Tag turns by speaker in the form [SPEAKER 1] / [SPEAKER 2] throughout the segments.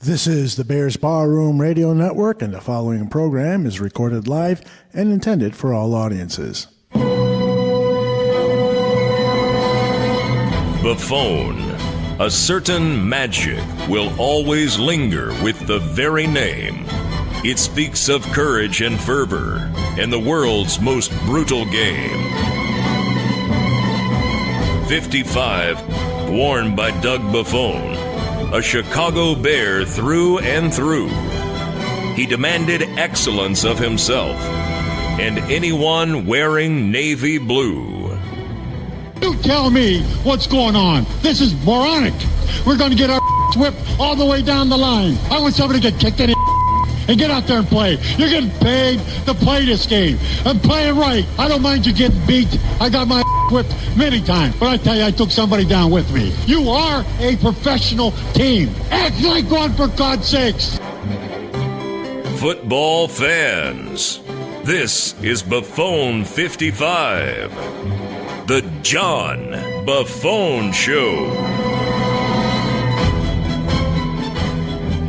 [SPEAKER 1] This is the Bears Barroom Radio Network, and the following program is recorded live and intended for all audiences.
[SPEAKER 2] Buffone. A certain magic will always linger with the very name. It speaks of courage and fervor in the world's most brutal game. 55, worn by Doug Buffone. A Chicago Bear through and through. He demanded excellence of himself and anyone wearing navy blue.
[SPEAKER 3] You tell me what's going on. This is moronic. We're going to get our whipped all the way down the line. I want somebody to get kicked in the and get out there and play. You're getting paid to play this game. I'm playing right. I don't mind you getting beat. I got my whipped many times. But I tell you, I took somebody down with me. You are a professional team. Act like one, for God's sakes.
[SPEAKER 2] Football fans, this is Buffone 55. The John Buffone Show.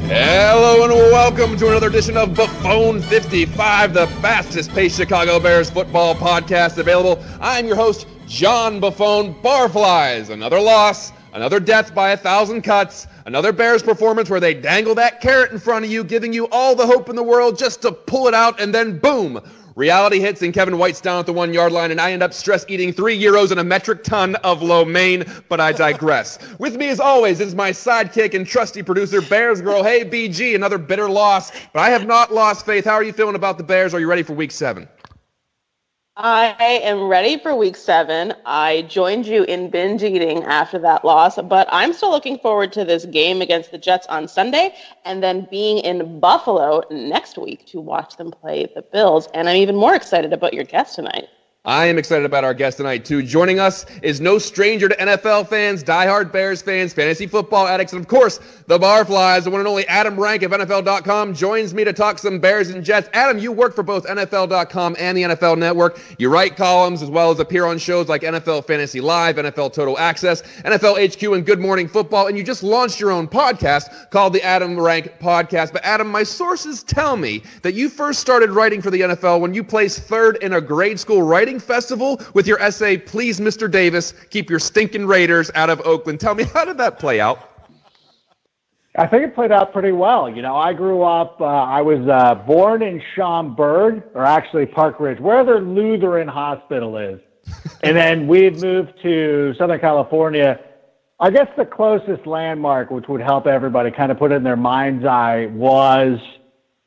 [SPEAKER 4] Hello and welcome to another edition of Buffone 55, the fastest-paced Chicago Bears football podcast available. I'm your host, John Buffone. Barflies, another loss, another death by 1,000 cuts, another Bears performance where they dangle that carrot in front of you, giving you all the hope in the world just to pull it out, and then boom, reality hits and Kevin White's down at the 1-yard line, and I end up stress-eating 3 gyros and a metric ton of lo mein, but I digress. With me, as always, is my sidekick and trusty producer, Bears Girl. Hey, BG, another bitter loss, but I have not lost faith. How are you feeling about the Bears? Are you ready for Week 7?
[SPEAKER 5] I am ready for Week 7. I joined you in binge eating after that loss, but I'm still looking forward to this game against the Jets on Sunday and then being in Buffalo next week to watch them play the Bills. And I'm even more excited about your guest tonight.
[SPEAKER 4] I am excited about our guest tonight, too. Joining us is no stranger to NFL fans, diehard Bears fans, fantasy football addicts, and, of course, the Barflies. The one and only Adam Rank of NFL.com joins me to talk some Bears and Jets. Adam, you work for both NFL.com and the NFL Network. You write columns as well as appear on shows like NFL Fantasy Live, NFL Total Access, NFL HQ, and Good Morning Football. And you just launched your own podcast called the Adam Rank Podcast. But, Adam, my sources tell me that you first started writing for the NFL when you placed third in a grade school writing festival with your essay, Please, Mr. Davis, Keep Your Stinking Raiders Out of Oakland. Tell me, how did that play out?
[SPEAKER 6] I think it played out pretty well. You know, I grew up, I was born in Schaumburg, or actually Park Ridge, where the Lutheran Hospital is. And then we had moved to Southern California. I guess the closest landmark, which would help everybody kind of put it in their mind's eye, was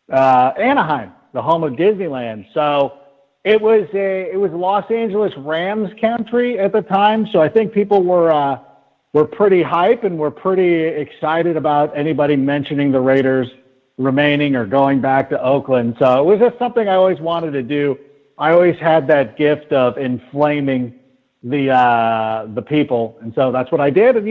[SPEAKER 6] Anaheim, the home of Disneyland. So it was Los Angeles Rams country at the time, so I think people were pretty hype and were pretty excited about anybody mentioning the Raiders remaining or going back to Oakland. So it was just something I always wanted to do. I always had that gift of inflaming the people, and so that's what I did. And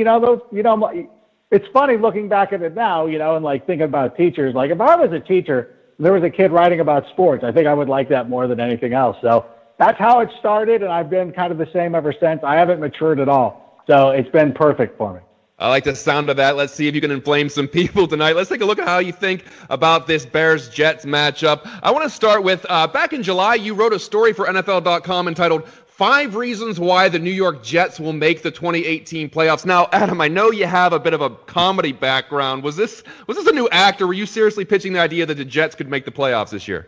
[SPEAKER 6] it's funny looking back at it now, and like thinking about teachers. Like if I was a teacher, there was a kid writing about sports, I think I would like that more than anything else. So that's how it started, and I've been kind of the same ever since. I haven't matured at all, so it's been perfect for me.
[SPEAKER 4] I like the sound of that. Let's see if you can inflame some people tonight. Let's take a look at how you think about this Bears-Jets matchup. I want to start with, back in July, you wrote a story for NFL.com entitled 5 Reasons Why the New York Jets Will Make the 2018 Playoffs. Now, Adam, I know you have a bit of a comedy background. Was this a new act, or were you seriously pitching the idea that the Jets could make the playoffs this year?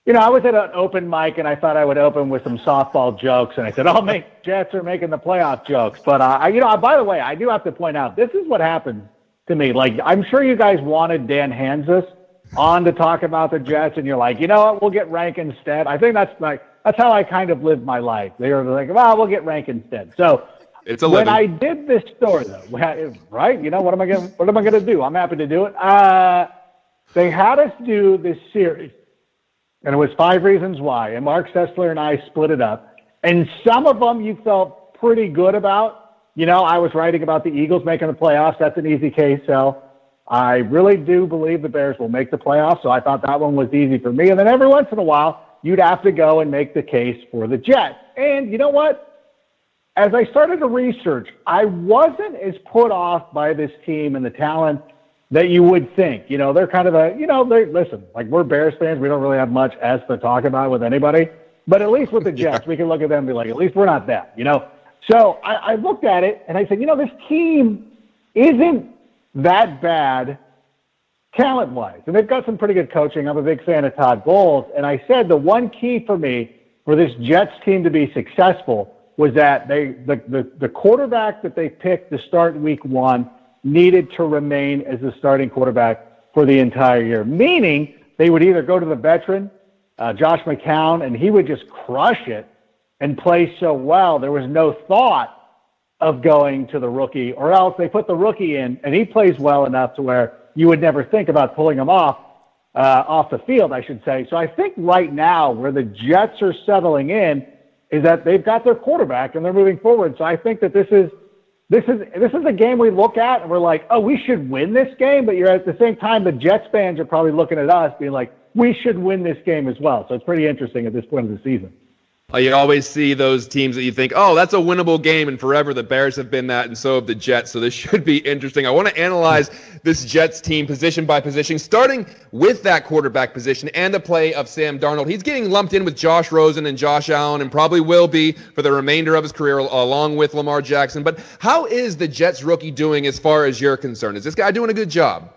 [SPEAKER 6] I was at an open mic, and I thought I would open with some softball jokes, and I said, Jets are making the playoff jokes. But, by the way, I do have to point out, this is what happened to me. Like, I'm sure you guys wanted Dan Hanzus on to talk about the Jets, and you're like, you know what, we'll get Rank instead. I think that's how I kind of lived my life. They were like, well, we'll get Rank instead. So when I did this story, though, right? What am I going to do? I'm happy to do it. They had us do this series, and it was 5 Reasons Why. And Mark Sessler and I split it up. And some of them you felt pretty good about. I was writing about the Eagles making the playoffs. That's an easy case. So I really do believe the Bears will make the playoffs. So I thought that one was easy for me. And then every once in a while, you'd have to go and make the case for the Jets. And you know what? As I started to research, I wasn't as put off by this team and the talent that you would think. You know, they're kind of listen, like we're Bears fans. We don't really have much else to talk about with anybody. But at least with the Jets, we can look at them and be like, at least we're not that, you know. So I looked at it, and I said, you know, this team isn't that bad talent-wise. And they've got some pretty good coaching. I'm a big fan of Todd Bowles. And I said the one key for me for this Jets team to be successful was that the quarterback that they picked to start week 1 needed to remain as the starting quarterback for the entire year, meaning they would either go to the veteran, Josh McCown, and he would just crush it and play so well. There was no thought of going to the rookie, or else they put the rookie in and he plays well enough to where you would never think about pulling him off the field, I should say. So I think right now where the Jets are settling in is that they've got their quarterback and they're moving forward. So I think that this is a game we look at and we're like, oh, we should win this game. But you're at the same time, the Jets fans are probably looking at us being like, we should win this game as well. So it's pretty interesting at this point of the season.
[SPEAKER 4] You always see those teams that you think, oh, that's a winnable game, and forever the Bears have been that, and so have the Jets, so this should be interesting. I want to analyze this Jets team position by position, starting with that quarterback position and the play of Sam Darnold. He's getting lumped in with Josh Rosen and Josh Allen, and probably will be for the remainder of his career, along with Lamar Jackson. But how is the Jets rookie doing as far as you're concerned? Is this guy doing a good job?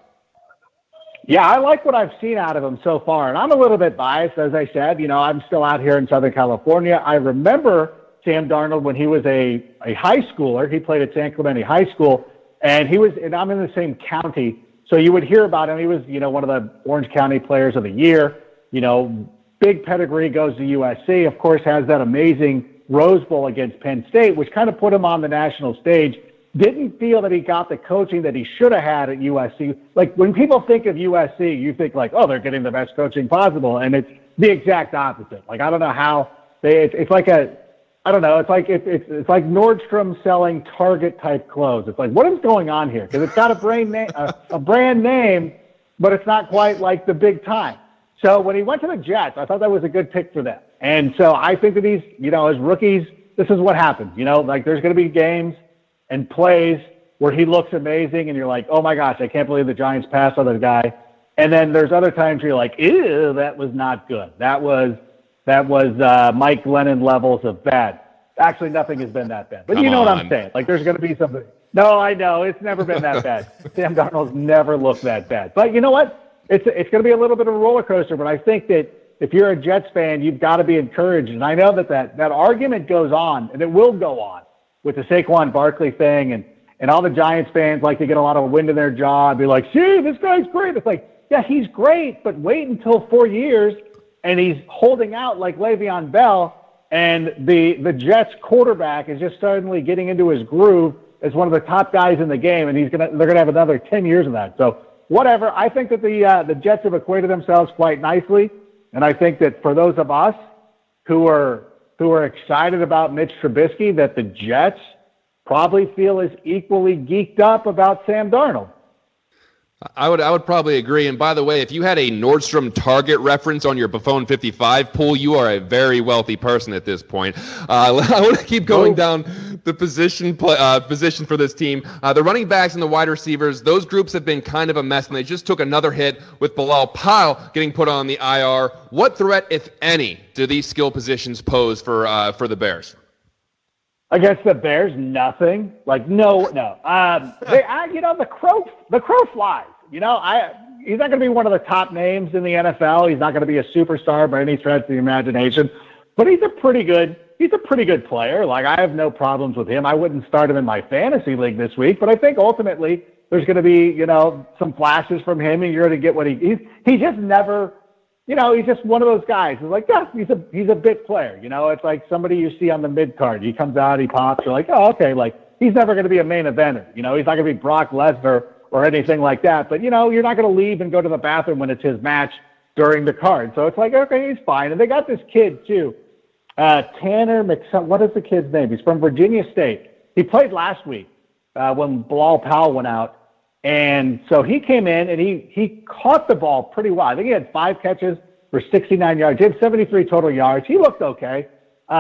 [SPEAKER 6] Yeah, I like what I've seen out of him so far, and I'm a little bit biased, as I said. You know, I'm still out here in Southern California. I remember Sam Darnold when he was a high schooler. He played at San Clemente High School, and I'm in the same county, so you would hear about him. He was, you know, one of the Orange County Players of the Year. You know, big pedigree, goes to USC. Of course, has that amazing Rose Bowl against Penn State, which kind of put him on the national stage. Didn't feel that he got the coaching that he should have had at USC. Like, when people think of USC, you think like, oh, they're getting the best coaching possible, and it's the exact opposite. Like, I don't know how it's like it's like Nordstrom selling Target type clothes. It's like, what is going on here? Because it's got a brand name, but it's not quite like the big time. So when he went to the Jets, I thought that was a good pick for them. And so I think that he's, you know, as rookies, this is what happens. You know, like, there's going to be games and plays where he looks amazing and you're like, oh my gosh, I can't believe the Giants passed on this guy. And then there's other times where you're like, ew, that was not good. That was Mike Glennon levels of bad. Actually, nothing has been that bad. But you know what I'm saying. Like, there's going to be something. No, I know. It's never been that bad. Sam Darnold's never looked that bad. But you know what? It's going to be a little bit of a roller coaster. But I think that if you're a Jets fan, you've got to be encouraged. And I know that argument goes on, and it will go on, with the Saquon Barkley thing, and all the Giants fans like to get a lot of wind in their jaw and be like, see, this guy's great. It's like, yeah, he's great, but wait until 4 years, and he's holding out like Le'Veon Bell, and the Jets quarterback is just suddenly getting into his groove as one of the top guys in the game, and they're gonna have another 10 years of that. So whatever. I think that the Jets have acquitted themselves quite nicely, and I think that for those of us who are excited about Mitch Trubisky, that the Jets probably feel as equally geeked up about Sam Darnold.
[SPEAKER 4] I would probably agree. And by the way, if you had a Nordstrom Target reference on your Buffone 55 pool, you are a very wealthy person at this point. I want to keep going down the position for this team. The running backs and the wide receivers, those groups have been kind of a mess, and they just took another hit with Bilal Powell getting put on the IR. What threat, if any, do these skill positions pose for the Bears?
[SPEAKER 6] Against the Bears, nothing. Like, no. The crow flies. You know, he's not going to be one of the top names in the NFL. He's not going to be a superstar by any stretch of the imagination. But he's a pretty good player. Like, I have no problems with him. I wouldn't start him in my fantasy league this week, but I think ultimately there's going to be, you know, some flashes from him, and you're going to get what he just never. You know, he's just one of those guys. He's like, yeah, he's a bit player. You know, it's like somebody you see on the mid card. He comes out, he pops. You're like, oh, okay. Like, he's never going to be a main eventer. You know, he's not going to be Brock Lesnar or anything like that. But, you know, you're not going to leave and go to the bathroom when it's his match during the card. So it's like, okay, he's fine. And they got this kid too, Tanner McSum. What is the kid's name? He's from Virginia State. He played last week when Bilal Powell went out. And so he came in and he caught the ball pretty well. I think he had 5 catches for 69 yards. He had 73 total yards. He looked okay.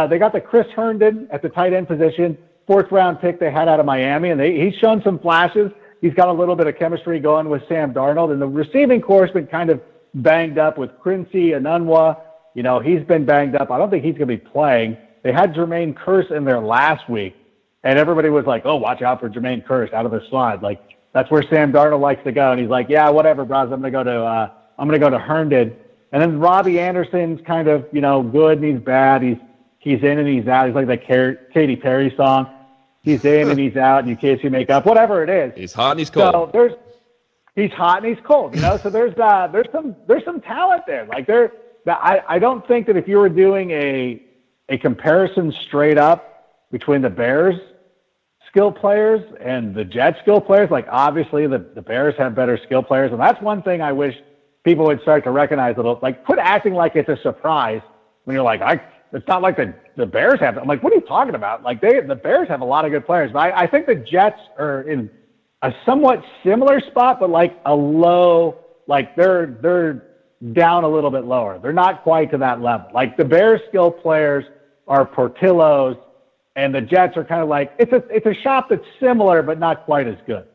[SPEAKER 6] They got the Chris Herndon at the tight end position, 4th round pick they had out of Miami, and he's shown some flashes. he's got a little bit of chemistry going with Sam Darnold, and the receiving corps has been kind of banged up with Quincy Enunwa. He's been banged up. I don't think he's going to be playing. They had Jermaine Kearse in there last week, and everybody was like, oh, watch out for Jermaine Kearse out of the slot. Like, that's where Sam Darnold likes to go. And he's like, yeah, whatever, bros. I'm going to go to Herndon. And then Robbie Anderson's kind of, good and he's bad. He's in and he's out. He's like that Katy Perry song. He's in and he's out, and you can't see makeup, whatever it is.
[SPEAKER 4] He's hot and he's cold.
[SPEAKER 6] So he's hot and he's cold, So there's some talent there. Like I don't think that if you were doing a comparison straight up between the Bears skill players and the Jets skill players, like obviously the Bears have better skill players, and that's one thing I wish people would start to recognize. Like, quit acting like it's a surprise when you're like, it's not like the Bears have. I'm like, what are you talking about? Like, the Bears have a lot of good players, but I think the Jets are in a somewhat similar spot, but like a low, like they're down a little bit lower. They're not quite to that level. Like the Bears skill players are Portillo's, and the Jets are kind of like, it's a shop that's similar, but not quite as good.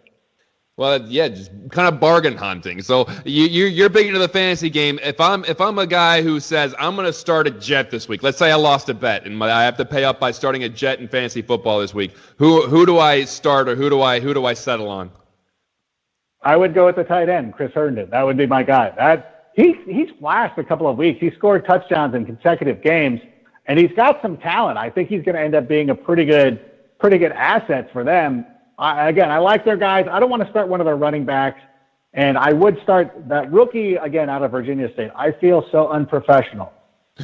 [SPEAKER 4] Well, yeah, just kind of bargain hunting. So you're big into the fantasy game. If I'm a guy who says I'm going to start a Jet this week, let's say I lost a bet and I have to pay up by starting a Jet in fantasy football this week. Who do I start, or who do I settle on?
[SPEAKER 6] I would go with the tight end, Chris Herndon. That would be my guy. He's flashed a couple of weeks. He scored touchdowns in consecutive games, and he's got some talent. I think he's going to end up being a pretty good asset for them. I like their guys. I don't want to start one of their running backs, and I would start that rookie, again, out of Virginia State. I feel so unprofessional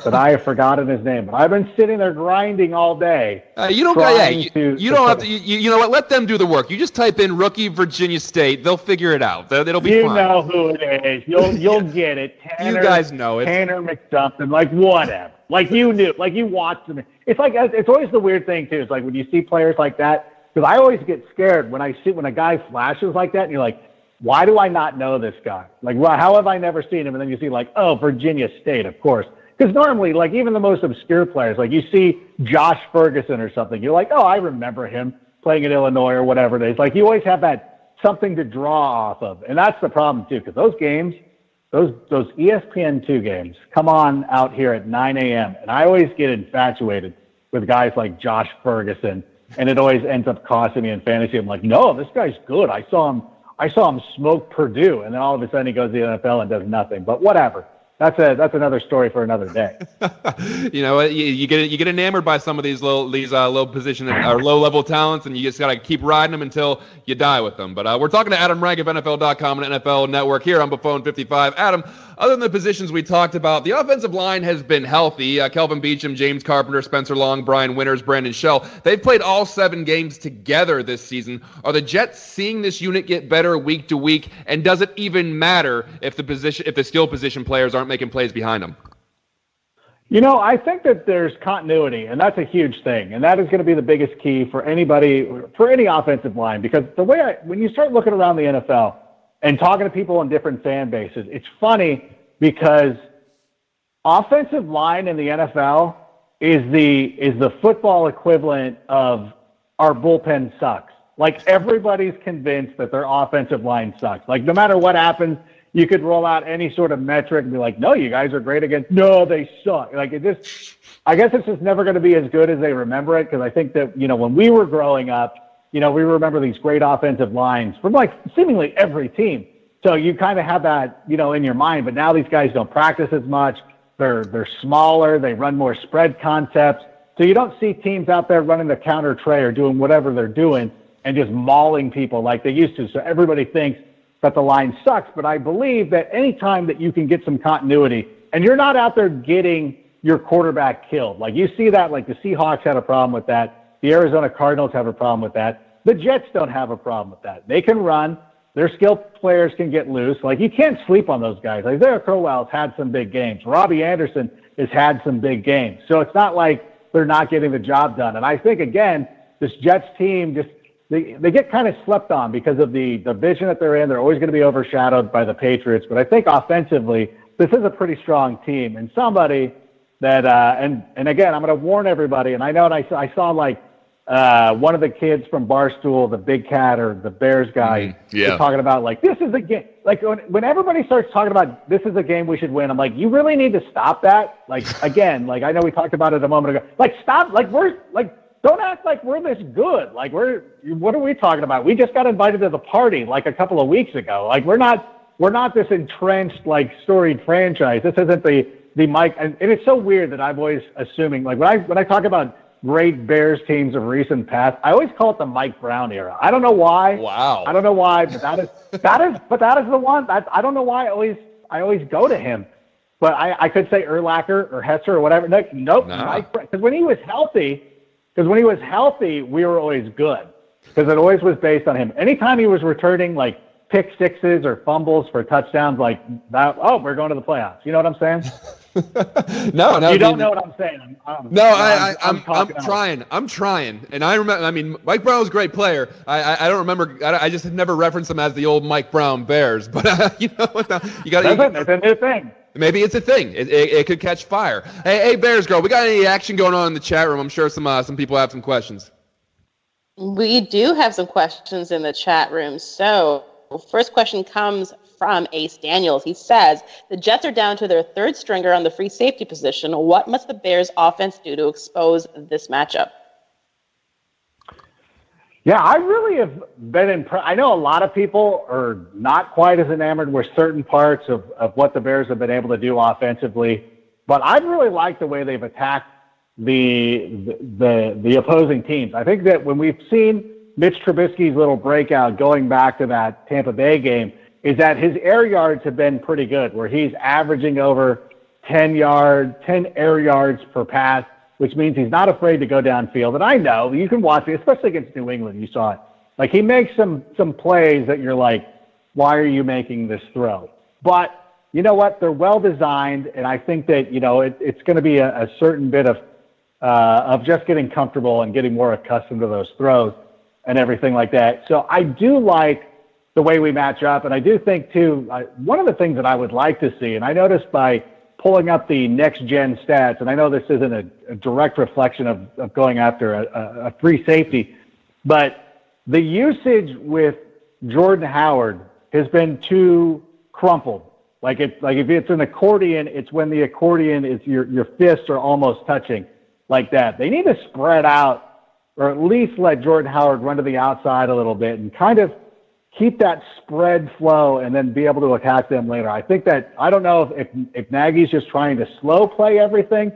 [SPEAKER 6] that I have forgotten his name, but I've been sitting there grinding all day.
[SPEAKER 4] You don't have to. You know what? Let them do the work. You just type in rookie Virginia State. They'll figure it out. It'll be fine.
[SPEAKER 6] You know who it is. You'll get it.
[SPEAKER 4] You guys know it.
[SPEAKER 6] Tanner McStuffin, like whatever. Like you knew. Like you watched them. It's always the weird thing too. It's like when you see players like that. Because I always get scared when a guy flashes like that, and you're like, why do I not know this guy? Like, how have I never seen him? And then you see like, oh, Virginia State, of course. Because normally, like even the most obscure players, like you see Josh Ferguson or something, you're like, oh, I remember him playing at Illinois or whatever it is. Like you always have that something to draw off of. And that's the problem too, because those games, those ESPN2 games come on out here at 9 a.m. And I always get infatuated with guys like Josh Ferguson. And it always ends up costing me in fantasy. I'm like, no, this guy's good. I saw him smoke Purdue, and then all of a sudden he goes to the NFL and does nothing. But whatever. That's another story for another day.
[SPEAKER 4] You know, you get enamored by some of these low position or low level talents, and you just gotta keep riding them until you die with them. But we're talking to Adam Rank of NFL.com and NFL Network here on Buffone 55. Adam, other than the positions we talked about, the offensive line has been healthy. Kelvin Beachum, James Carpenter, Spencer Long, Brian Winters, Brandon Shell. They've played all 7 games together this season. Are the Jets seeing this unit get better week to week? And does it even matter if the skill position players aren't making plays behind them?
[SPEAKER 6] You know, I think that there's continuity, and that's a huge thing. And that is going to be the biggest key for anybody, for any offensive line, because when you start looking around the NFL and talking to people in different fan bases, it's funny because offensive line in the NFL is the football equivalent of our bullpen sucks. Like everybody's convinced that their offensive line sucks. Like no matter what happens, you could roll out any sort of metric and be like, no, you guys are great against. No, they suck. Like I guess it's just never going to be as good as they remember it. Because I think that, when we were growing up, we remember these great offensive lines from like seemingly every team. So you kind of have that, in your mind. But now these guys don't practice as much. They're smaller. They run more spread concepts. So you don't see teams out there running the counter tray or doing whatever they're doing and just mauling people like they used to. So everybody thinks that the line sucks. But I believe that any time that you can get some continuity and you're not out there getting your quarterback killed, like you see that, like the Seahawks had a problem with that. The Arizona Cardinals have a problem with that. The Jets don't have a problem with that. They can run. Their skilled players can get loose. Like you can't sleep on those guys. Like Isaiah Crowell's had some big games. Robbie Anderson has had some big games. So it's not like they're not getting the job done. And I think, again, this Jets team they get kind of slept on because of the division that they're in. They're always going to be overshadowed by the Patriots. But I think offensively, this is a pretty strong team. And somebody that, and again, I'm going to warn everybody. And I know I saw like one of the kids from Barstool, the big cat or the Bears guy, was talking about, like, this is a game. Like, when everybody starts talking about this is a game we should win, I'm like, you really need to stop that. Like, again, like, I know we talked about it a moment ago. Like, stop. Like, don't act like we're this good. Like, what are we talking about? We just got invited to the party like a couple of weeks ago. Like, we're not this entrenched, like, storied franchise. This isn't the Mike. And it's so weird that I'm always assuming, like, when I talk about great Bears teams of recent past, I always call it the Mike Brown era. I don't know why.
[SPEAKER 4] Wow.
[SPEAKER 6] I don't know why, but that is the one. I don't know why I always go to him. But I could say Urlacher or Hesser or whatever. Nope. Mike, because when he was healthy, we were always good because it always was based on him. Anytime he was returning like pick sixes or fumbles for touchdowns like that, we're going to the playoffs. You know what I'm saying?
[SPEAKER 4] No,
[SPEAKER 6] you don't know what I'm saying.
[SPEAKER 4] I'm trying. And I remember, I mean, Mike Brown was a great player. I don't remember, I just never referenced him as the old Mike Brown Bears. But, you got
[SPEAKER 6] it's a new thing.
[SPEAKER 4] Maybe it's a thing. It could catch fire. Hey, Bears girl, we got any action going on in the chat room? I'm sure some people have some questions.
[SPEAKER 5] We do have some questions in the chat room. So, first question comes from Ace Daniels. He says, the Jets are down to their third stringer on the free safety position. What must the Bears offense do to expose this matchup?
[SPEAKER 6] Yeah, I really have been impressed. I know a lot of people are not quite as enamored with certain parts of what the Bears have been able to do offensively, but I really like the way they've attacked the opposing teams. I think that when we've seen Mitch Trubisky's little breakout going back to that Tampa Bay game, is that his air yards have been pretty good, where he's averaging over 10 air yards per pass, which means he's not afraid to go downfield. And I know you can watch it, especially against New England. You saw it. Like, he makes some plays that you're like, why are you making this throw? But you know what? They're well designed, and I think that it's going to be a certain bit of just getting comfortable and getting more accustomed to those throws and everything like that. So I do like the way we match up, and I do think too. One of the things that I would like to see, and I noticed by pulling up the next-gen stats, and I know this isn't a direct reflection of going after a free safety, but the usage with Jordan Howard has been too crumpled. Like if it's an accordion, it's when the accordion is your fists are almost touching like that. They need to spread out, or at least let Jordan Howard run to the outside a little bit and kind of keep that spread flow and then be able to attack them later. I think that, I don't know if Nagy's just trying to slow play everything,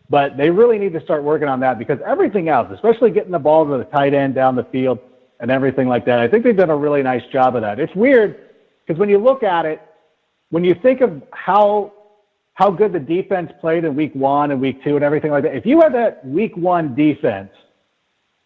[SPEAKER 6] but they really need to start working on that, because everything else, especially getting the ball to the tight end down the field and everything like that, I think they've done a really nice job of that. It's weird because when you look at it, when you think of how good the defense played in week 1 and week 2 and everything like that, if you had that week 1 defense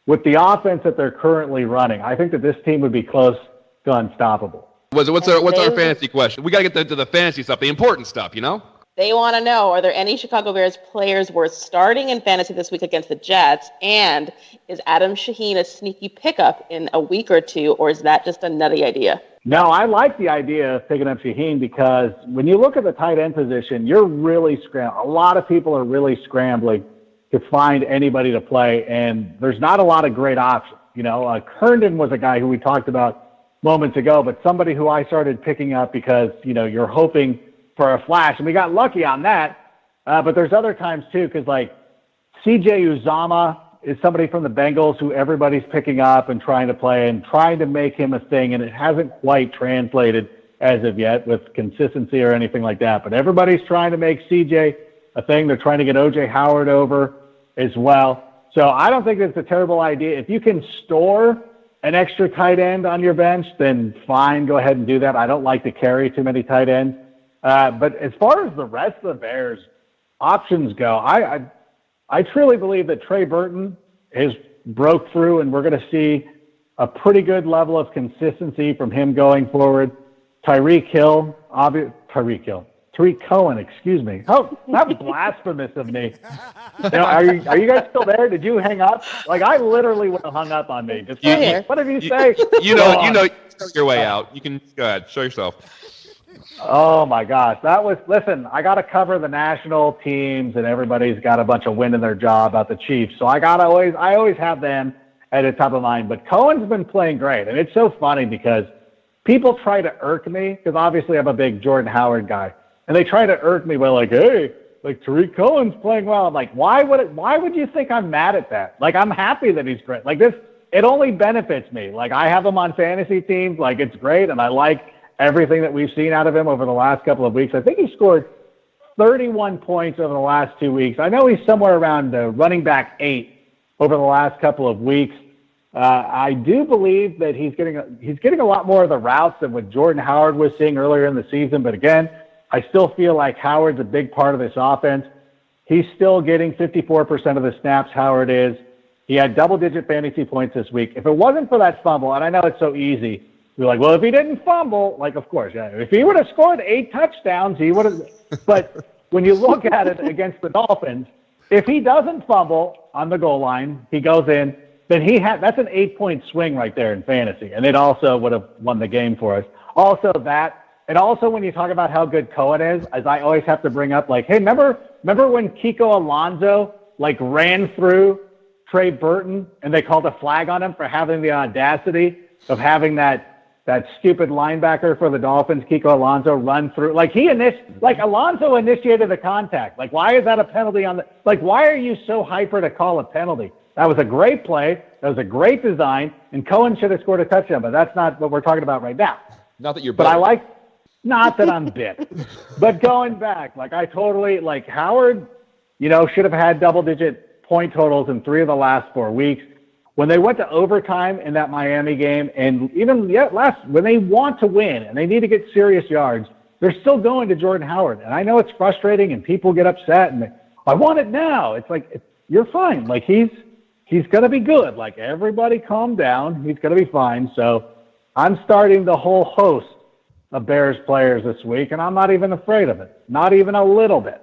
[SPEAKER 6] with the offense that they're currently running, I think that this team would be close to unstoppable.
[SPEAKER 4] What's our fantasy question? We got to get to the fantasy stuff, the important stuff,
[SPEAKER 5] They want to know, are there any Chicago Bears players worth starting in fantasy this week against the Jets? And is Adam Shaheen a sneaky pickup in a week or two, or is that just a nutty idea?
[SPEAKER 6] No, I like the idea of picking up Shaheen, because when you look at the tight end position, you're really scrambling. A lot of people are really scrambling to find anybody to play, and there's not a lot of great options. Herndon was a guy who we talked about moments ago, but somebody who I started picking up because, you're hoping for a flash, and we got lucky on that. But there's other times too, because like CJ Uzama is somebody from the Bengals who everybody's picking up and trying to play and trying to make him a thing, and it hasn't quite translated as of yet with consistency or anything like that. But everybody's trying to make CJ a thing. They're trying to get OJ Howard over as well. So I don't think it's a terrible idea. If you can store an extra tight end on your bench, then fine, go ahead and do that. I don't like to carry too many tight ends. But as far as the rest of the Bears options go, I truly believe that Trey Burton has broke through, and we're going to see a pretty good level of consistency from him going forward. Tarik Cohen, excuse me. Oh, that was blasphemous of me. Are you guys still there? Did you hang up? Like, I literally would have hung up on me. Just what did you say?
[SPEAKER 4] You know your way out. You can go ahead, show yourself.
[SPEAKER 6] Oh my gosh, listen, I got to cover the national teams, and everybody's got a bunch of wind in their jaw about the Chiefs. So I always have them. at the top of mind. But Cohen's been playing great. And it's so funny because people try to irk me, because obviously I'm a big Jordan Howard guy. And they try to irk me by like, hey, like Tarik Cohen's playing well. I'm like, why would you think I'm mad at that? Like, I'm happy that he's great. Like this, it only benefits me. Like, I have him on fantasy teams. Like, it's great. And I like everything that we've seen out of him over the last couple of weeks. I think he scored 31 points over the last 2 weeks. I know he's somewhere around running back 8 over the last couple of weeks. I do believe that he's getting a lot more of the routes than what Jordan Howard was seeing earlier in the season. But again, I still feel like Howard's a big part of this offense. He's still getting 54% of the snaps, Howard is. He had double-digit fantasy points this week. If it wasn't for that fumble, and I know it's so easy, you're like, well, if he didn't fumble, like, of course, yeah, if he would have scored 8 touchdowns, he would have. But when you look at it against the Dolphins, if he doesn't fumble on the goal line, he goes in, then that's an 8-point swing right there in fantasy. And it also would have won the game for us. Also that, and also when you talk about how good Cohen is, as I always have to bring up, like, hey, remember when Kiko Alonso, like, ran through Trey Burton and they called a flag on him for having the audacity of having that stupid linebacker for the Dolphins, Kiko Alonso, run through. Like, Alonso initiated the contact. Like, why is that a penalty why are you so hyper to call a penalty? That was a great play. That was a great design. And Cohen should have scored a touchdown, but that's not what we're talking about right now.
[SPEAKER 4] Not that you're
[SPEAKER 6] bitter. But not that I'm bit. But going back, like, I totally, like, Howard, should have had double-digit point totals in 3 of the last 4 weeks. When they went to overtime in that Miami game, and even when they want to win and they need to get serious yards, they're still going to Jordan Howard. And I know it's frustrating and people get upset and I want it now. It's like, you're fine. Like, he's going to be good. Like, everybody calm down. He's going to be fine. So I'm starting the whole host of Bears players this week, and I'm not even afraid of it. Not even a little bit.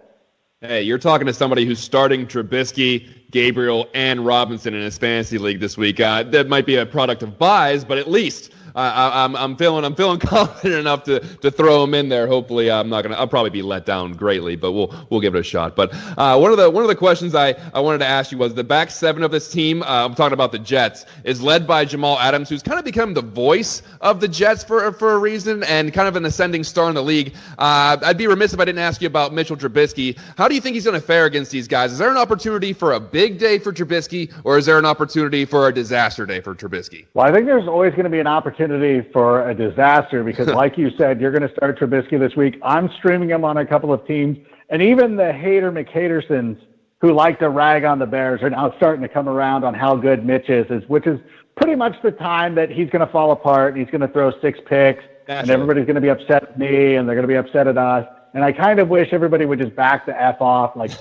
[SPEAKER 4] Hey, you're talking to somebody who's starting Trubisky, Gabriel, and Robinson in his fantasy league this week. That might be a product of buys, but at least I'm feeling confident enough to throw him in there. Hopefully, I'll probably be let down greatly, but we'll give it a shot. But one of the questions I wanted to ask you was the back 7 of this team. I'm talking about the Jets, is led by Jamal Adams, who's kind of become the voice of the Jets for a reason, and kind of an ascending star in the league. I'd be remiss if I didn't ask you about Mitchell Trubisky. How do you think he's going to fare against these guys? Is there an opportunity for a big day for Trubisky, or is there an opportunity for a disaster day for Trubisky?
[SPEAKER 6] Well, I think there's always going to be an opportunity for a disaster because, like you said, you're going to start Trubisky this week. I'm streaming him on a couple of teams, and even the hater McHatersons who like to rag on the Bears are now starting to come around on how good Mitch is, which is pretty much the time that he's going to fall apart. He's going to throw 6 picks, and everybody's going to be upset at me, and they're going to be upset at us. And I kind of wish everybody would just back the F off. Like,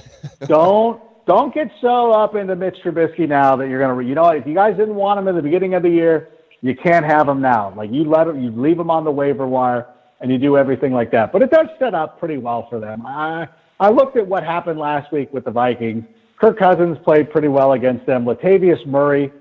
[SPEAKER 6] don't get so up into Mitch Trubisky now that you're going to, if you guys didn't want him at the beginning of the year, you can't have him now. Like, you leave him on the waiver wire, and you do everything like that. But it does set up pretty well for them. I looked at what happened last week with the Vikings. Kirk Cousins played pretty well against them. Latavius Murray,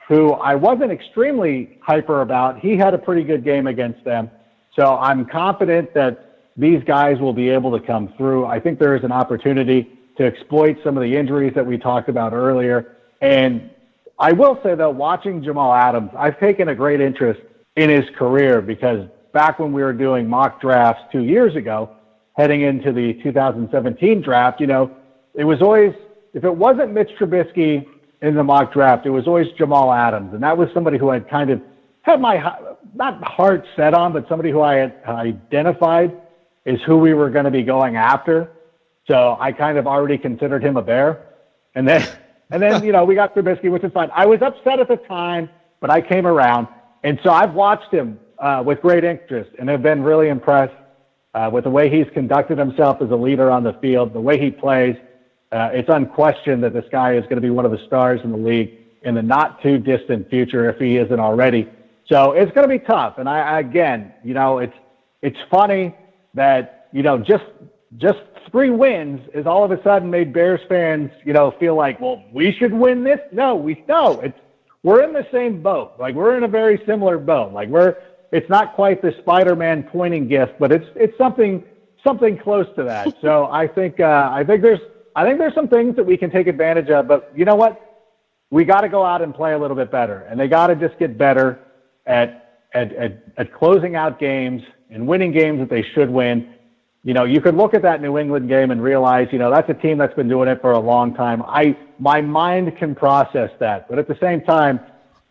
[SPEAKER 6] who I wasn't extremely hyper about, he had a pretty good game against them. So I'm confident that these guys will be able to come through. I think there is an opportunity to exploit some of the injuries that we talked about earlier. And I will say, though, watching Jamal Adams, I've taken a great interest in his career because back when we were doing mock drafts 2 years ago, heading into the 2017 draft, it was always, if it wasn't Mitch Trubisky in the mock draft, it was always Jamal Adams. And that was somebody who I'd kind of had my, not heart set on, but somebody who I had identified as who we were going to be going after. So I kind of already considered him a Bear. And then we got Trubisky, which is fine. I was upset at the time, but I came around. And so I've watched him with great interest and have been really impressed with the way he's conducted himself as a leader on the field, the way he plays. It's unquestioned that this guy is going to be one of the stars in the league in the not too distant future if he isn't already. So it's going to be tough. And it's funny that, just 3 wins is all of a sudden made Bears fans, feel like, well, we should win this. No, we're in the same boat. Like, we're in a very similar boat. Like, it's not quite the Spider-Man pointing gift, but it's something close to that. So I think there's some things that we can take advantage of, but you know what? we got to go out and play a little bit better, and they got to just get better at closing out games and winning games that they should win. You know, you could look at that New England game and realize, you know, that's a team that's been doing it for a long time. My mind can process that, but at the same time,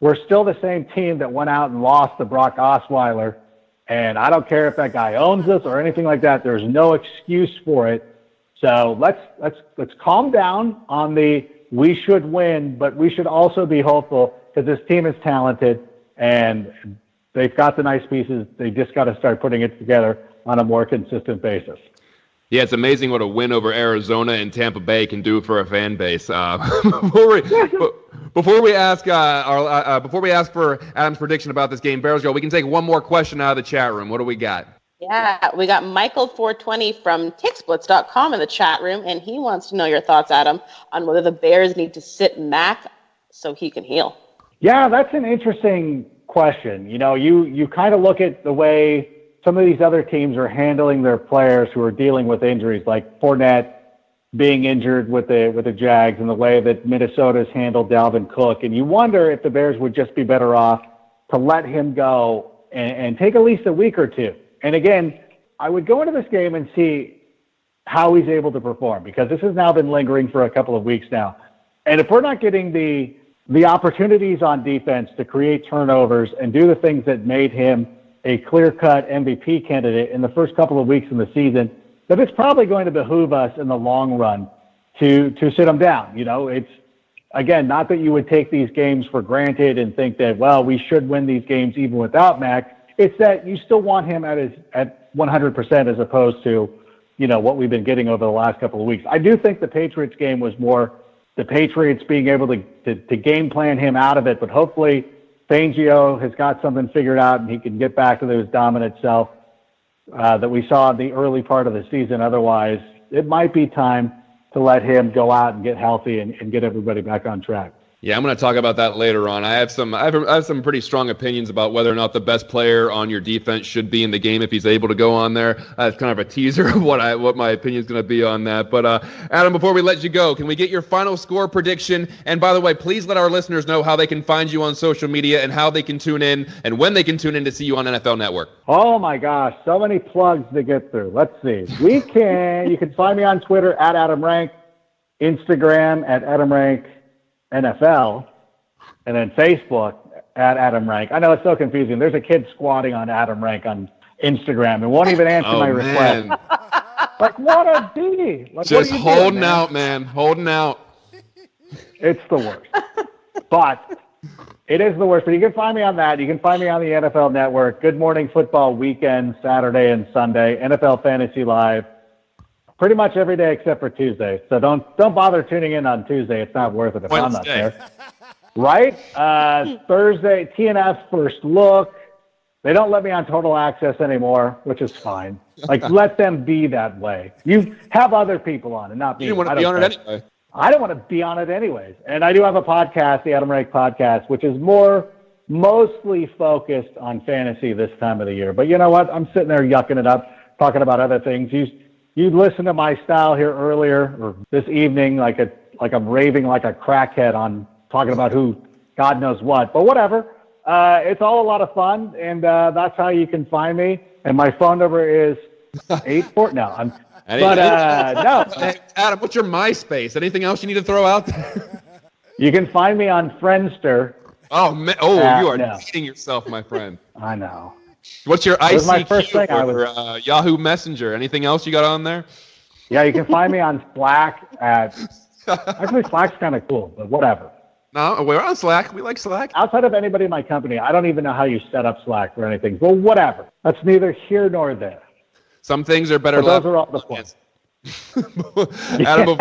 [SPEAKER 6] we're still the same team that went out and lost to Brock Osweiler, and I don't care if that guy owns us or anything like that. There's no excuse for it. So let's calm down on the we should win, but we should also be hopeful because this team is talented and they've got the nice pieces. They just got to start putting it together on a more consistent basis.
[SPEAKER 4] Yeah, it's amazing what a win over Arizona and Tampa Bay can do for a fan base. Before we ask for Adam's prediction about this game, Bears Joe, we can take one more question out of the chat room. What do we got?
[SPEAKER 5] Yeah, we got Michael420 from TickSplits.com in the chat room, and he wants to know your thoughts, Adam, on whether the Bears need to sit Mack so he can heal.
[SPEAKER 6] Yeah, that's an interesting question. You know, you kind of look at the way some of these other teams are handling their players who are dealing with injuries, like Fournette being injured with the Jags, and the way that Minnesota's handled Dalvin Cook. And you wonder if the Bears would just be better off to let him go and take at least a week or two. And again, I would go into this game and see how he's able to perform, because this has now been lingering for a couple of weeks now. And if we're not getting the opportunities on defense to create turnovers and do the things that made him a clear-cut MVP candidate in the first couple of weeks in the season, then it's probably going to behoove us in the long run to sit him down. You know, it's, again, not that you would take these games for granted and think that, well, we should win these games even without Mack. It's that you still want him at 100% as opposed to, you know, what we've been getting over the last couple of weeks. I do think the Patriots game was more the Patriots being able to game plan him out of it, but hopefully Fangio has got something figured out and he can get back to his dominant self that we saw in the early part of the season. Otherwise, it might be time to let him go out and get healthy and get everybody back on track.
[SPEAKER 4] Yeah, I'm going to talk about that later on. I have some pretty strong opinions about whether or not the best player on your defense should be in the game if he's able to go on there. That's kind of a teaser of what my opinion is going to be on that. But Adam, before we let you go, can we get your final score prediction? And by the way, please let our listeners know how they can find you on social media and how they can tune in and when they can tune in to see you on NFL Network.
[SPEAKER 6] Oh my gosh, so many plugs to get through. Let's see. You can find me on Twitter at Adam Rank, Instagram at Adam Rank NFL, and then Facebook at Adam Rank. I know it's so confusing. There's a kid squatting on Adam Rank on Instagram and won't even answer my request. Like, what a D! Like,
[SPEAKER 4] just holding out, man. Holding out.
[SPEAKER 6] It's the worst. But it is the worst. But you can find me on that. You can find me on the NFL Network. Good Morning Football weekend, Saturday and Sunday. NFL Fantasy Live. Pretty much every day except for Tuesday. So don't bother tuning in on Tuesday. It's not worth it if I'm not there. Right? Thursday, TNF First Look. They don't let me on Total Access anymore, which is fine. Like, let them be that way. You have other people on and not me.
[SPEAKER 4] You didn't want to be on it anyway.
[SPEAKER 6] I don't want to be on it anyways. And I do have a podcast, the Adam Rank Podcast, which is mostly focused on fantasy this time of the year. But you know what? I'm sitting there yucking it up, talking about other things. You listened to my style here earlier or this evening, like I'm raving like a crackhead on talking about who God knows what. But whatever. It's all a lot of fun, and that's how you can find me. And my phone number is 84. No, I'm. No.
[SPEAKER 4] Adam, what's your MySpace? Anything else you need to throw out there?
[SPEAKER 6] You can find me on Friendster.
[SPEAKER 4] Oh, man. Oh, you are beating yourself, my friend.
[SPEAKER 6] I know.
[SPEAKER 4] What's your ICQ
[SPEAKER 6] or
[SPEAKER 4] Yahoo Messenger? Anything else you got on there?
[SPEAKER 6] Yeah, you can find me on Slack actually, Slack's kind of cool, but whatever.
[SPEAKER 4] No, we're on Slack. We like Slack.
[SPEAKER 6] Outside of anybody in my company, I don't even know how you set up Slack or anything. Well, whatever. That's neither here nor there.
[SPEAKER 4] Some things are better
[SPEAKER 6] left. Those are all the points.
[SPEAKER 4] Adam,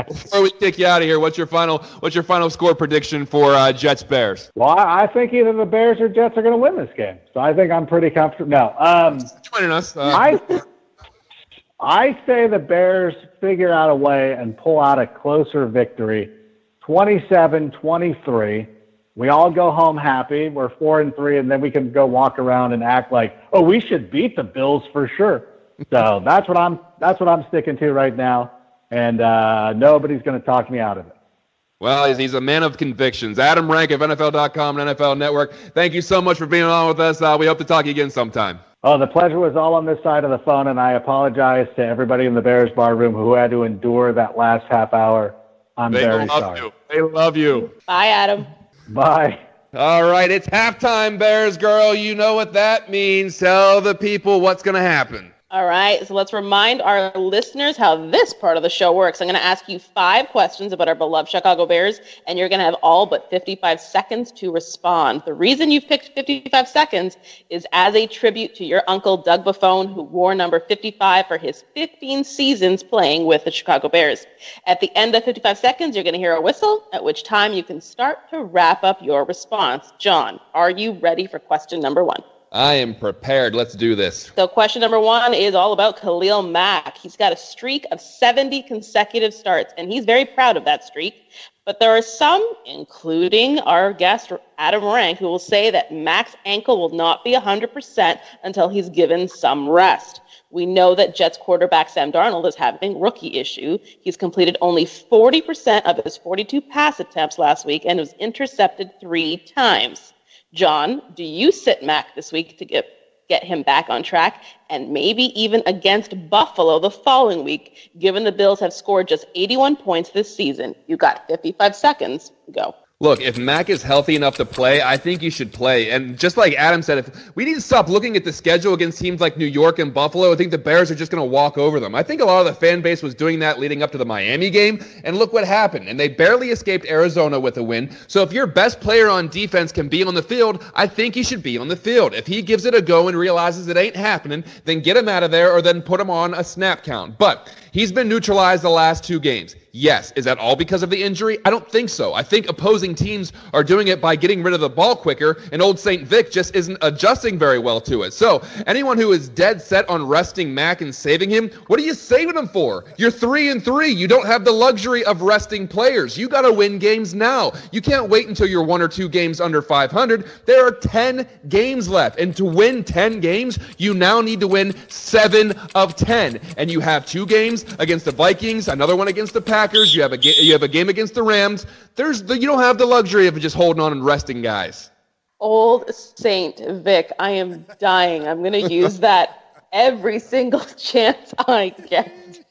[SPEAKER 4] before we kick you out of here, what's your final score prediction for Jets Bears?
[SPEAKER 6] Well, I think either the Bears or Jets are going to win this game, so I think I'm pretty comfortable. No,
[SPEAKER 4] joining us.
[SPEAKER 6] I say the Bears figure out a way and pull out a closer victory, 27-23. We all go home happy. We're 4-3, and then we can go walk around and act like, oh, we should beat the Bills for sure. So that's what I'm sticking to right now, and nobody's going to talk me out of it.
[SPEAKER 4] Well, he's a man of convictions. Adam Rank of NFL.com and NFL Network. Thank you so much for being on with us. We hope to talk to you again sometime.
[SPEAKER 6] Oh, the pleasure was all on this side of the phone, and I apologize to everybody in the Bears bar room who had to endure that last half hour. I'm very sorry.
[SPEAKER 4] They love you.
[SPEAKER 5] Bye, Adam.
[SPEAKER 6] Bye.
[SPEAKER 4] All right, it's halftime, Bears girl. You know what that means. Tell the people what's going to happen.
[SPEAKER 5] All right, so let's remind our listeners how this part of the show works. I'm going to ask you 5 questions about our beloved Chicago Bears, and you're going to have all but 55 seconds to respond. The reason you've picked 55 seconds is as a tribute to your uncle, Doug Buffone, who wore number 55 for his 15 seasons playing with the Chicago Bears. At the end of 55 seconds, you're going to hear a whistle, at which time you can start to wrap up your response. John, are you ready for question number 1?
[SPEAKER 4] I am prepared. Let's do this.
[SPEAKER 5] So question number 1 is all about Khalil Mack. He's got a streak of 70 consecutive starts, and he's very proud of that streak. But there are some, including our guest Adam Rank, who will say that Mack's ankle will not be 100% until he's given some rest. We know that Jets quarterback Sam Darnold is having rookie issue. He's completed only 40% of his 42 pass attempts last week and was intercepted 3 times. John, do you sit Mack this week to get him back on track and maybe even against Buffalo the following week, given the Bills have scored just 81 points this season? You got 55 seconds. Go.
[SPEAKER 4] Look, if Mack is healthy enough to play, I think you should play. And just like Adam said, if we need to stop looking at the schedule against teams like New York and Buffalo, I think the Bears are just going to walk over them. I think a lot of the fan base was doing that leading up to the Miami game, and look what happened. And they barely escaped Arizona with a win. So if your best player on defense can be on the field, I think he should be on the field. If he gives it a go and realizes it ain't happening, then get him out of there or then put him on a snap count. But he's been neutralized the last 2 games. Yes. Is that all because of the injury? I don't think so. I think opposing teams are doing it by getting rid of the ball quicker, and old St. Vic just isn't adjusting very well to it. So anyone who is dead set on resting Mack and saving him, what are you saving him for? You're 3-3. You don't have the luxury of resting players. You got to win games now. You can't wait until you're 1 or 2 games under 500. There are 10 games left, and to win 10 games, you now need to win 7 of 10. And you have 2 games against the Vikings, another one against the Packers. You have a game against the Rams. You don't have the luxury of just holding on and resting guys.
[SPEAKER 5] Old Saint Vic, I am dying. I'm going to use that every single chance I get.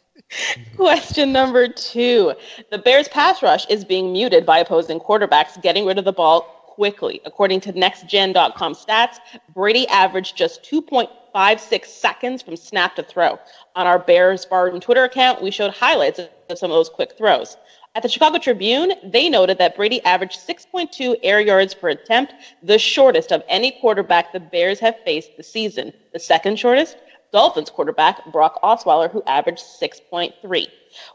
[SPEAKER 5] Question number 2. The Bears' pass rush is being muted by opposing quarterbacks getting rid of the ball quickly. According to NextGen.com stats, Brady averaged just 2.56 seconds from snap to throw. On our Bears Bar Twitter account, we showed highlights of some of those quick throws. At the Chicago Tribune, they noted that Brady averaged 6.2 air yards per attempt, the shortest of any quarterback the Bears have faced this season. The second shortest, Dolphins quarterback Brock Osweiler, who averaged 6.3.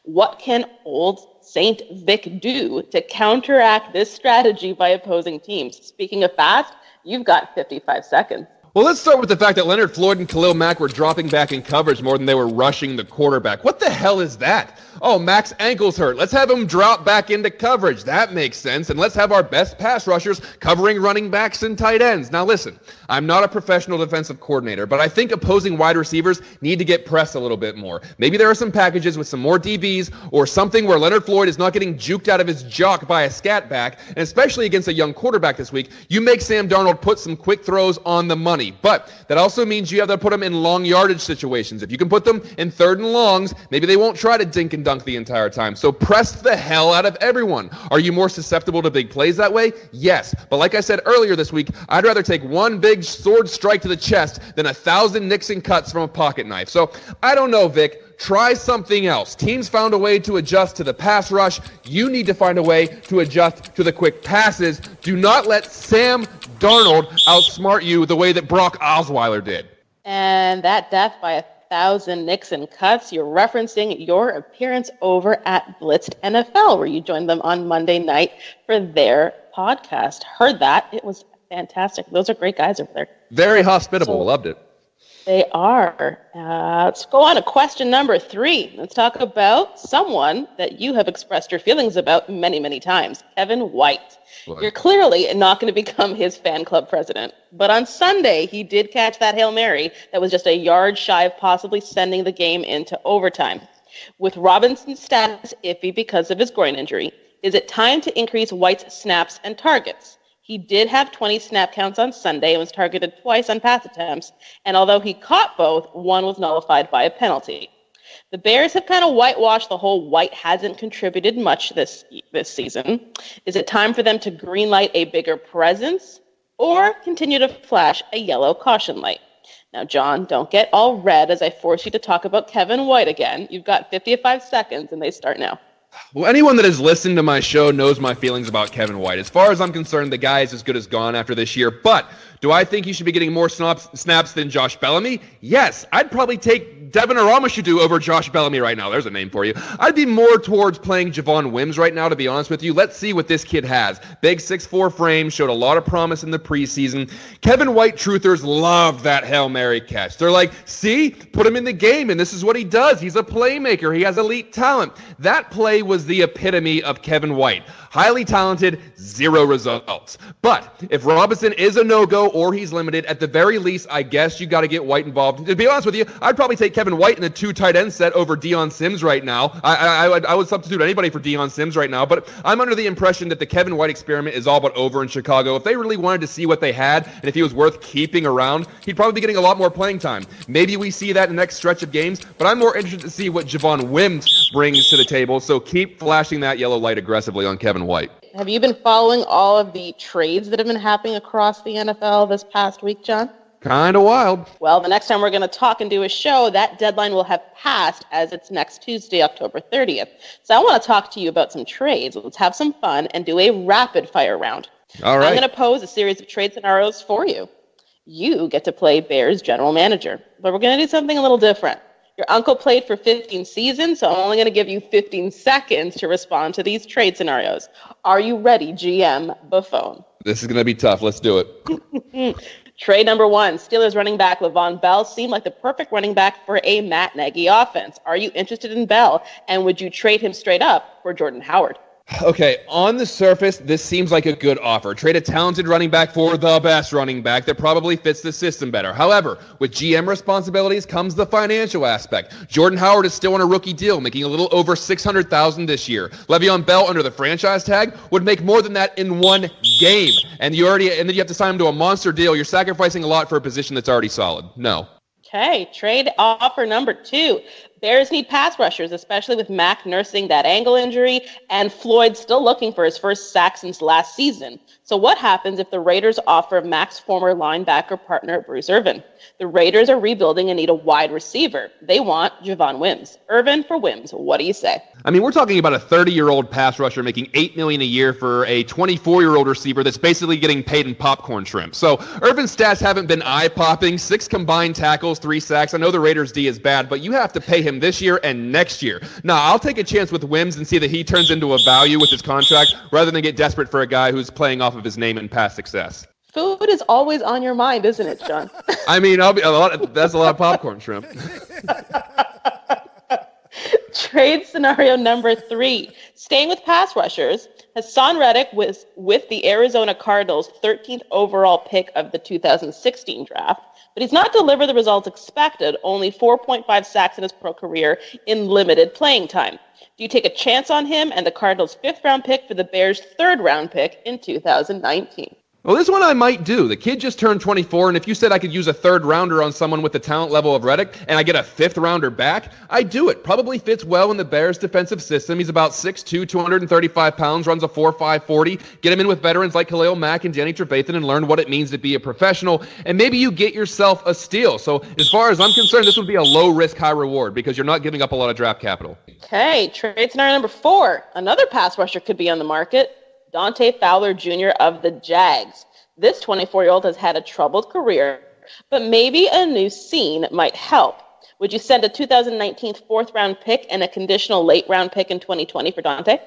[SPEAKER 5] What can old St. Vic do to counteract this strategy by opposing teams? Speaking of fast, you've got 55 seconds.
[SPEAKER 4] Well, let's start with the fact that Leonard Floyd and Khalil Mack were dropping back in coverage more than they were rushing the quarterback. What the hell is that? Oh, Mack's ankle's hurt. Let's have him drop back into coverage. That makes sense. And let's have our best pass rushers covering running backs and tight ends. Now, listen, I'm not a professional defensive coordinator, but I think opposing wide receivers need to get pressed a little bit more. Maybe there are some packages with some more DBs or something where Leonard Floyd is not getting juked out of his jock by a scat back, and especially against a young quarterback this week, you make Sam Darnold put some quick throws on the money. But that also means you have to put them in long yardage situations. If you can put them in 3rd and longs, maybe they won't try to dink and dunk the entire time. So press the hell out of everyone. Are you more susceptible to big plays that way? Yes. But like I said earlier this week, I'd rather take one big sword strike to the chest than 1,000 nicks and cuts from a pocket knife. So I don't know, Vic. Try something else. Teams found a way to adjust to the pass rush. You need to find a way to adjust to the quick passes. Do not let Sam Darnold outsmart you the way that Brock Osweiler did.
[SPEAKER 5] And that death by 1,000 nicks and cuts, you're referencing your appearance over at Blitzed NFL, where you joined them on Monday night for their podcast. Heard that. It was fantastic. Those are great guys over there.
[SPEAKER 4] Very hospitable. Loved it.
[SPEAKER 5] They are. Let's go on to question number 3. Let's talk about someone that you have expressed your feelings about many, many times, Kevin White. What? You're clearly not going to become his fan club president. But on Sunday, he did catch that Hail Mary that was just a yard shy of possibly sending the game into overtime. With Robinson's status iffy because of his groin injury, Is it time to increase White's snaps and targets? He did have 20 snap counts on Sunday and was targeted twice on pass attempts, and although he caught both, one was nullified by a penalty. The Bears have kind of whitewashed the whole White hasn't contributed much this season. Is it time for them to greenlight a bigger presence or continue to flash a yellow caution light? Now, John, don't get all red as I force you to talk about Kevin White again. You've got 55 seconds, and they start now.
[SPEAKER 4] Well, anyone that has listened to my show knows my feelings about Kevin White. As far as I'm concerned, the guy is as good as gone after this year. But do I think he should be getting more snaps than Josh Bellamy? Yes. I'd probably take Devin Aramashudu over Josh Bellamy right now. There's a name for you. I'd be more towards playing Javon Wims right now, to be honest with you. Let's see what this kid has. Big 6'4" frame, showed a lot of promise in the preseason. Kevin White truthers love that Hail Mary catch. They're like, see, put him in the game, and this is what he does. He's a playmaker. He has elite talent. That play was the epitome of Kevin White. Highly talented, zero results. But if Robinson is a no-go or he's limited, at the very least, I guess you got to get White involved. To be honest with you, I'd probably take Kevin White in a 2 tight end set over Deion Sims right now. I would substitute anybody for Deion Sims right now, but I'm under the impression that the Kevin White experiment is all but over in Chicago. If they really wanted to see what they had and if he was worth keeping around, he'd probably be getting a lot more playing time. Maybe we see that in the next stretch of games, but I'm more interested to see what Javon Wims brings to the table, so keep flashing that yellow light aggressively on Kevin White.
[SPEAKER 5] Have you been following all of the trades that have been happening across the NFL this past week, John?
[SPEAKER 4] Kind of wild.
[SPEAKER 5] Well, the next time we're going to talk and do a show, that deadline will have passed as it's next Tuesday, October 30th. So I want to talk to you about some trades. Let's have some fun and do a rapid fire round.
[SPEAKER 4] All right.
[SPEAKER 5] I'm going to pose a series of trade scenarios for you. You get to play Bears general manager, but we're going to do something a little different. Your uncle played for 15 seasons, so I'm only going to give you 15 seconds to respond to these trade scenarios. Are you ready, GM Buffone?
[SPEAKER 4] This is going to be tough. Let's do it.
[SPEAKER 5] Trade number 1, Steelers running back Le'Veon Bell seemed like the perfect running back for a Matt Nagy offense. Are you interested in Bell, and would you trade him straight up for Jordan Howard?
[SPEAKER 4] Okay, on the surface, this seems like a good offer. Trade a talented running back for the best running back that probably fits the system better. However, with GM responsibilities comes the financial aspect. Jordan Howard is still on a rookie deal, making a little over $600,000 this year. Le'Veon Bell, under the franchise tag, would make more than that in one game. And then you have to sign him to a monster deal. You're sacrificing a lot for a position that's already solid. No.
[SPEAKER 5] Okay, trade offer number 2. Bears need pass rushers, especially with Mack nursing that ankle injury and Floyd still looking for his first sack since last season. So what happens if the Raiders offer Mack's former linebacker partner, Bruce Irvin? The Raiders are rebuilding and need a wide receiver. They want Javon Wims. Irvin for Wims. What do you say?
[SPEAKER 4] I mean, we're talking about a 30-year-old pass rusher making $8 million a year for a 24-year-old receiver that's basically getting paid in popcorn shrimp. So Irvin's stats haven't been eye-popping. 6 combined tackles, 3 sacks. I know the Raiders' D is bad, but you have to pay him this year and next year. Now, I'll take a chance with Wims and see that he turns into a value with his contract rather than get desperate for a guy who's playing off of his name and past success.
[SPEAKER 5] Food is always on your mind, isn't it, John?
[SPEAKER 4] I mean, that's a lot of popcorn shrimp.
[SPEAKER 5] Trade scenario number 3. Staying with pass rushers, Hassan Reddick was with the Arizona Cardinals' 13th overall pick of the 2016 draft, but he's not delivered the results expected, only 4.5 sacks in his pro career in limited playing time. Do you take a chance on him and the Cardinals' 5th-round pick for the Bears' 3rd-round pick in 2019?
[SPEAKER 4] Well, this one I might do. The kid just turned 24, and if you said I could use a 3rd-rounder on someone with the talent level of Reddick and I get a 5th-rounder back, I'd do it. Probably fits well in the Bears' defensive system. He's about 6'2", 235 pounds, runs a 4.5 40. Get him in with veterans like Khalil Mack and Danny Trevathan and learn what it means to be a professional, and maybe you get yourself a steal. So as far as I'm concerned, this would be a low-risk, high-reward because you're not giving up a lot of draft capital.
[SPEAKER 5] Okay, trade scenario number 4. Another pass rusher could be on the market. Dante Fowler Jr. of the Jags. This 24-year-old has had a troubled career, but maybe a new scene might help. Would you send a 2019 4th-round pick and a conditional late-round pick in 2020 for Dante?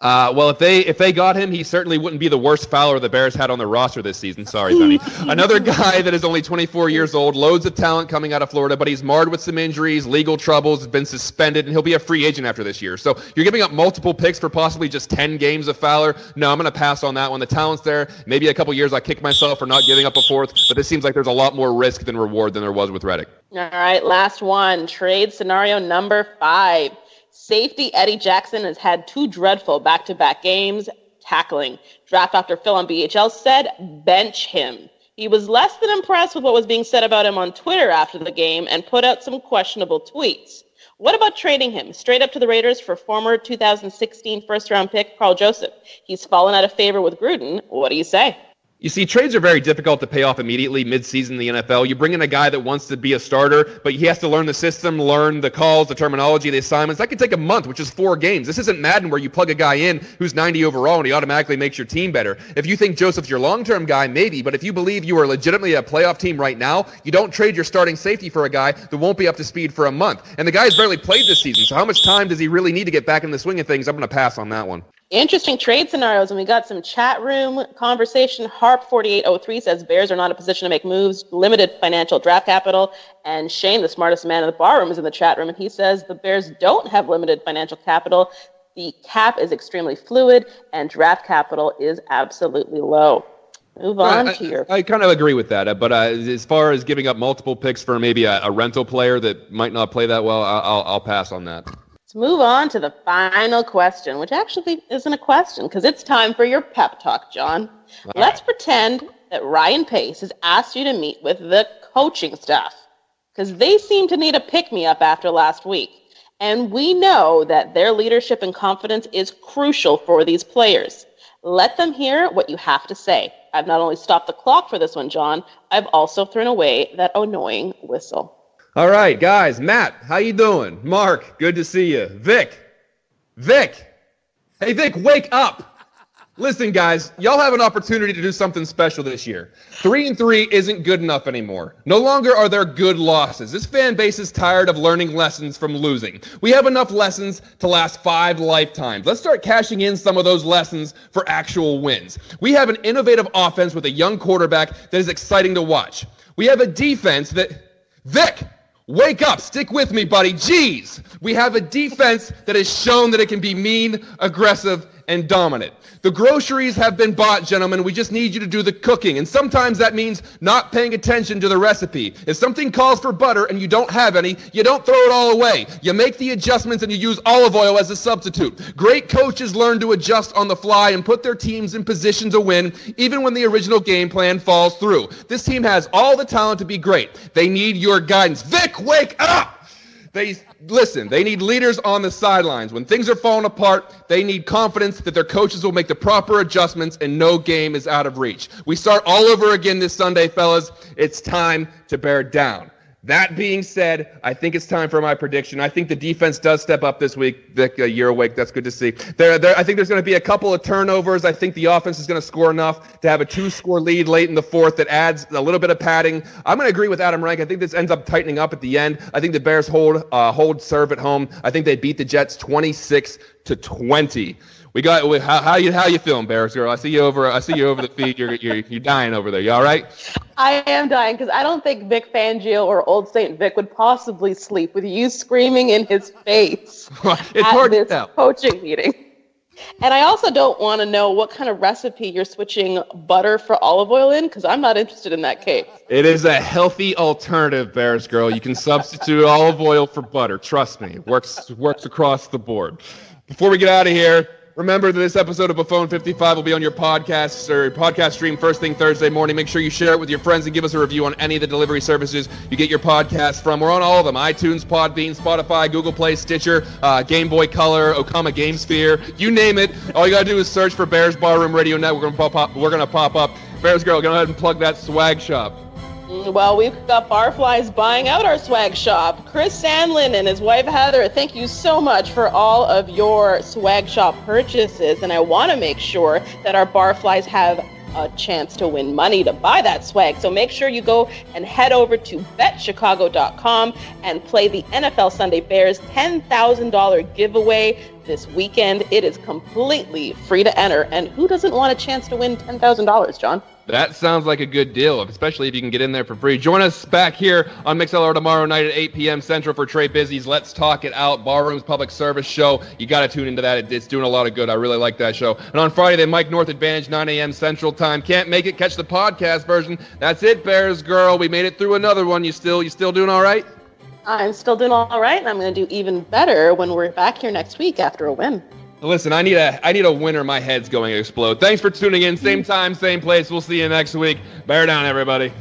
[SPEAKER 4] Well, if they got him, he certainly wouldn't be the worst Fowler the Bears had on their roster this season. Sorry, Benny. Another guy that is only 24 years old, loads of talent coming out of Florida, but he's marred with some injuries, legal troubles, has been suspended, and he'll be a free agent after this year. So you're giving up multiple picks for possibly just 10 games of Fowler. No, I'm going to pass on that one. The talent's there. Maybe a couple years I kick myself for not giving up a 4th, but this seems like there's a lot more risk than reward than there was with Reddick.
[SPEAKER 5] All right, last one. Trade scenario number 5. Safety Eddie Jackson has had 2 dreadful back-to-back games tackling. Draft Dr. Phil on BHL said, bench him. He was less than impressed with what was being said about him on Twitter after the game and put out some questionable tweets. What about trading him straight up to the Raiders for former 2016 first-round pick Carl Joseph? He's fallen out of favor with Gruden. What do you say?
[SPEAKER 4] You see, trades are very difficult to pay off immediately mid-season in the NFL. You bring in a guy that wants to be a starter, but he has to learn the system, learn the calls, the terminology, the assignments. That could take a month, which is 4 games. This isn't Madden where you plug a guy in who's 90 overall and he automatically makes your team better. If you think Joseph's your long-term guy, maybe, but if you believe you are legitimately a playoff team right now, you don't trade your starting safety for a guy that won't be up to speed for a month. And the guy's barely played this season, so how much time does he really need to get back in the swing of things? I'm going to pass on that one.
[SPEAKER 5] Interesting trade scenarios, and we got some chat room conversation. Harp4803 says Bears are not in a position to make moves, limited financial draft capital. And Shane, the smartest man in the bar room, is in the chat room, and he says the Bears don't have limited financial capital. The cap is extremely fluid, and draft capital is absolutely low. Move on to your...
[SPEAKER 4] I kind of agree with that, but as far as giving up multiple picks for maybe a rental player that might not play that well, I'll pass on that.
[SPEAKER 5] Let's move on to the final question, which actually isn't a question because it's time for your pep talk, John. Let's pretend that Ryan Pace has asked you to meet with the coaching staff because they seem to need a pick-me-up after last week. And we know that their leadership and confidence is crucial for these players. Let them hear what you have to say. I've not only stopped the clock for this one, John, I've also thrown away that annoying whistle.
[SPEAKER 4] All right, guys. Matt, how you doing? Mark, good to see you. Vic. Hey, Vic, wake up. Listen, guys, y'all have an opportunity to do something special this year. 3-3 isn't good enough anymore. No longer are there good losses. This fan base is tired of learning lessons from losing. We have enough lessons to last 5 lifetimes. Let's start cashing in some of those lessons for actual wins. We have an innovative offense with a young quarterback that is exciting to watch. We have a defense that... Vic! Wake up. Stick with me, buddy. Jeez. We have a defense that has shown that it can be mean, aggressive, and dominant. The groceries have been bought, gentlemen. We just need you to do the cooking. And sometimes that means not paying attention to the recipe. If something calls for butter and you don't have any, you don't throw it all away. You make the adjustments and you use olive oil as a substitute. Great coaches learn to adjust on the fly and put their teams in position to win, even when the original game plan falls through. This team has all the talent to be great. They need your guidance. Vic, wake up! They need leaders on the sidelines. When things are falling apart, they need confidence that their coaches will make the proper adjustments and no game is out of reach. We start all over again this Sunday, fellas. It's time to bear down. That being said, I think it's time for my prediction. I think the defense does step up this week. Vic, you're awake. That's good to see. I think there's going to be a couple of turnovers. I think the offense is going to score enough to have a 2-score lead late in the 4th that adds a little bit of padding. I'm going to agree with Adam Rank. I think this ends up tightening up at the end. I think the Bears hold serve at home. I think they beat the Jets 26-20. We got how you feeling, Bears girl? I see you over the feed. You're dying over there. You all right?
[SPEAKER 5] I am dying because I don't think Vic Fangio or Old St. Vic would possibly sleep with you screaming in his face
[SPEAKER 4] it's hard to tell.
[SPEAKER 5] Coaching meeting. And I also don't want to know what kind of recipe you're switching butter for olive oil in because I'm not interested in that cake.
[SPEAKER 4] It is a healthy alternative, Bears girl. You can substitute olive oil for butter. Trust me, works across the board. Before we get out of here, remember that this episode of Buffone 55 will be on your podcast stream first thing Thursday morning. Make sure you share it with your friends and give us a review on any of the delivery services you get your podcast from. We're on all of them: iTunes, Podbean, Spotify, Google Play, Stitcher, Game Boy Color, Okama GameSphere. You name it. All you gotta do is search for Bears Barroom Radio Network. We're gonna pop up. Bears girl, go ahead and plug that swag shop.
[SPEAKER 5] Well, we've got Barflies buying out our swag shop. Chris Sandlin and his wife Heather, thank you so much for all of your swag shop purchases. And I want to make sure that our Barflies have a chance to win money to buy that swag. So make sure you go and head over to betchicago.com and play the NFL Sunday Bears $10,000 giveaway this weekend. It is completely free to enter. And who doesn't want a chance to win $10,000, John?
[SPEAKER 4] That sounds like a good deal, especially if you can get in there for free. Join us back here on MixLR tomorrow night at 8 p.m. Central for Trey Busey's Let's Talk It Out, Barroom's public service show. You got to tune into that. It's doing a lot of good. I really like that show. And on Friday, the Mike North Advantage, 9 a.m. Central Time. Can't make it? Catch the podcast version. That's it, Bears girl. We made it through another one. You still doing all right?
[SPEAKER 5] I'm still doing all right, and I'm going to do even better when we're back here next week after a win.
[SPEAKER 4] Listen, I need a winner. My head's going to explode. Thanks for tuning in. Same time, same place. We'll see you next week. Bear down, everybody.